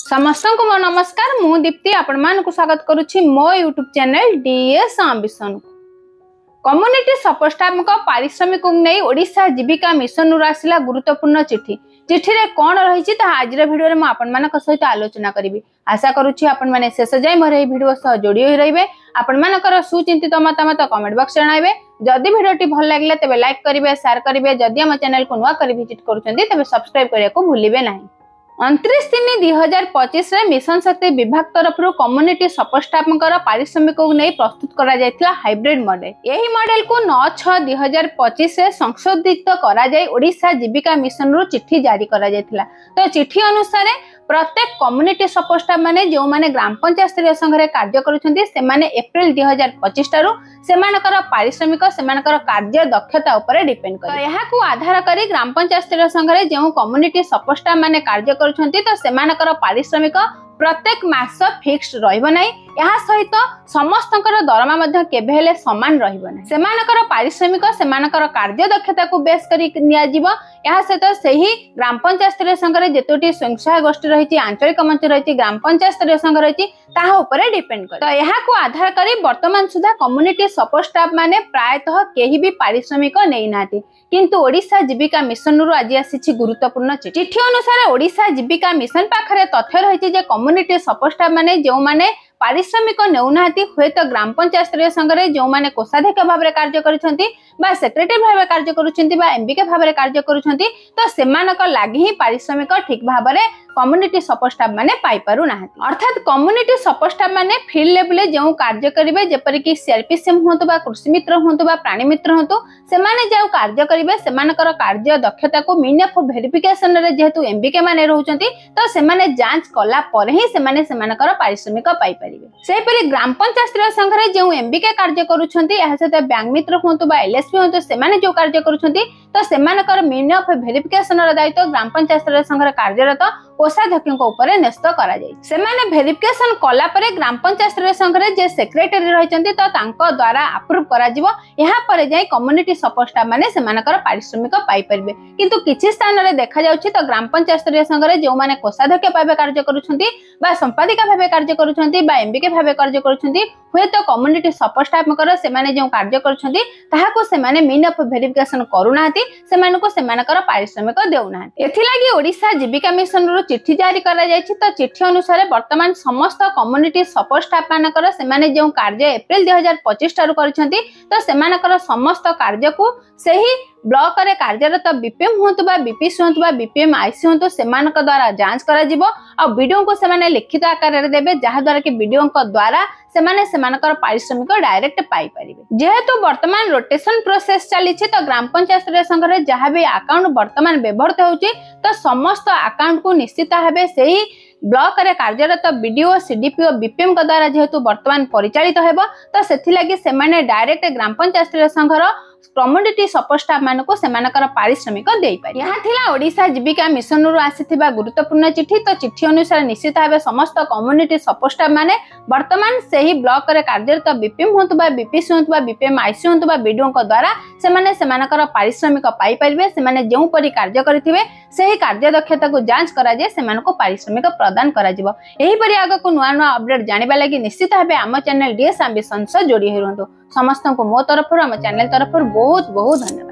समस्त को मो नमस्कार मु दीप्ति आपण मान को स्वागत करुछि मो YouTube channel DS ambition. Community support staff को पारिश्रमिक नै ओडिशा जीविका मिशन रु आसिला गुरुत्वपूर्ण चिठी। चिठी रे कोन रहिछि ता आज रे वीडियो रे मु आपण मानक सहित आलोचना करिवि। आशा करुछि आपण माने शेष जाय मोर ए वीडियो सह जोडी होई रहिबे। आपण मानकर सुचिंतित मतामत कमेंट बॉक्स जणाइबे। जदि वीडियोटी भल लागले तबे लाइक करिवे, शेयर करिवे। जदि हम चैनल को नुवा करि विजिट करूछन्ती तबे सब्सक्राइब करिया को भूलिबे नाही। 29/3/2025 रे मिशन शक्ति विभाग तरफ कम्युनिटी सपोर्ट स्टाफ पारिश्रमिक नहीं प्रस्तुत करा जायतिला हाइब्रिड मॉडल। यही मॉडल को 9/6/2025 रे संशोधित करा जाय ओडिशा जीविका मिशन रु चिट्ठी जारी करा जायतिला। तो चिट्ठी अनुसार प्रत्येक कम्युनिटी सपोर्ट स्टाफ माने जो माने ग्राम पंचायत स्तरीय संघ रे कार्य करूछन्ती से माने एप्रिल 2025 टारु सेमानकर पारिश्रमिक सेमानकर कार्य दक्षता ऊपर डिपेंड करे। यहा को आधार करी ग्राम पंचायत स्तरीय संघ रे जो कम्युनिटी सपोर्ट स्टाफ माने कार्य करूछन्ती तो सेमानकर पारिश्रमिक प्रत्येक मास फिक्स्ड रहइबो नै। यहा सहित समस्तकर दरमा मध्ये केबे हेले समान रहइबो नै। सेमानकर पारिश्रमिक सेमानकर कार्य दक्षता को बेस करी निया जीवो। यहा सहित सेही ग्राम पंचायत स्तरीय संघ रे जेतोटी स्वयंसहायक गोष्ठी रहिछि, आंचलिक मंच रहिछि, ग्राम पंचायत स्तरीय संघ रहिछि ताहा ऊपर डिपेंड करे। तो यहा को आधार करी वर्तमान सुधा कम्युनिटी सपोर्ट स्टाफ माने प्रायतः केही भी पारिश्रमिक नै नाथि। किंतु ओडिशा जीविका मिशन रु आज आसी गुरुत्वपूर्ण चिठी अनुसार ओडिशा जीविका मिशन पाखरे तथ्य रहिछि जे कम्युनिटी सपोर्ट स्टाफ माने जो माने पारिश्रमिक नेउनाती हुए तो ग्राम पंचायत स्तरीय संघ रे जो माने कोषाध्यक्ष भाव रे कार्य करिसंती बा सेक्रेटरी भाव रे कार्य करूछंती बा एमबीके भाव रे कार्य करूछंती तो सेमानक लागि ही पारिश्रमिक ठीक भाव रे कम्युनिटी सपोर्ट स्टाफ माने पाई पारु नाहति। अर्थात कम्युनिटी सपोर्ट स्टाफ माने फील्ड लेवल जो कार्य करिवे जेपरि कि सीआरपीसीएम होंतु बा कृषि मित्र होंतु बा प्राणी मित्र होंतु सेमाने जो कार्य करिवे सेमानकर कार्य दक्षता को मीन ऑफ वेरिफिकेशन रे जेहेतु एमबीके माने रहउचंती तो सेमाने जांच कला पर ही सेमाने सेमानकर पारिश्रमिक पाई परिवे। सेपरि ग्राम पंचायत स्तरीय संघ रे जो एमबीके कार्य करूछंती एहा सहित बैंक मित्र होंतु बा एलएसपी होंतु सेमाने जो कार्य करूछंती तो सेमानकर मीन ऑफ वेरिफिकेशन र दायित्व ग्राम पंचायत स्तरीय संघ रे कार्यरत कोषाध्यक्ष ऊपर न्यस्त करा जाय। सेमाने वेरिफिकेशन कला परे ग्राम पंचायत स्तरीय संघ रे जे सेक्रेटरी रहिचंती तो तांको द्वारा अप्रूव करा जिवो। यहा परे जाय कम्युनिटी सपोर्ट स्टाफ माने सेमानकर पारिश्रमिक पाई परिबे। किंतु किछि स्थान रे देखा जाउछि तो ग्राम पंचायत स्तरीय संघ रे जो माने कोषाध्यक्ष भाबे कार्य करूछंती बा संपादिका भाबे कार्य करूछंती बा एमबीके भाबे कार्य करूछंती हुए तो कम्युनिटी सपोर्ट स्टाफ मकर सेमाने जो कार्य करूछंती ताहा को सेमाने मीन ऑफ वेरिफिकेशन करू नाहति, सेमाने को सेमानकर पारिश्रमिक देउ नाहति। एथि लागि ओडिशा जीविका मिशन रु चिट्ठी जारी करा जायछि। तो चिट्ठी अनुसार वर्तमान समस्त कम्युनिटी सपोर्ट स्टाफ मानकर सेमाने जो कार्य एप्रिल 2025 टारु करिसंती तो सेमानकर समस्त कार्य को सही ब्लॉक रे कार्यरत बीपीएम होंतु बा बीपीसी होंतु बा बीपीएम आईसी होंतु सेमानक द्वारा जांच करा जिवो आ वीडियो को सेमाने लिखित आकार रे देबे जहा द्वारा कि वीडियो को द्वारा सेमाने सेमानकर पारिश्रमिक डायरेक्ट पाई परिबे। जेहेतु वर्तमान रोटेशन प्रोसेस चली तो ग्राम पंचायत स्तरीय संघ रे जहा भी अकाउंट वर्तमान व्यवहृत होउची तो समस्त अकाउंट को निश्चित भाबे सही ब्लॉक रे कार्यरत बीडीओ सीडीपीओ बीपीएम का द्वारा जेहेतु वर्तमान परिचालित हेबो तो सेथि लागि सेमाने डायरेक्ट ग्राम पंचायत स्तरीय संघर कम्युनिटी सपोर्ट स्टाफ मानको सेमानकर पारिश्रमिक देई पारि। यहा थिला ओडिशा जीविका मिशन रु आसीथिबा गुरुत्वपूर्ण चिठी। तो चिठी अनुसार निश्चित भाबे समस्त कम्युनिटी सपोर्ट स्टाफ माने वर्तमान सही ब्लॉक रे कार्यरत बीपीएम होंतु बा बीपीसी होंतु बा बीपीएम आईसी होंतु बा बीडीओ को द्वारा सेमाने सेमानकर पारिश्रमिक पाई परिबे। सेमाने जेउ परि कार्य करथिबे सही कार्य दक्षता को जांच करा जे सेमानको पारिश्रमिक प्रदान करा जिवो। एही परि आगो को नुवा नुवा अपडेट जानिबा लागि निश्चित भाबे आम चैनल डीएस एम्बिशन से जोडी हेरंतो। समस्त को मो तरफ आम चैनल तरफ बहुत बहुत धन्यवाद।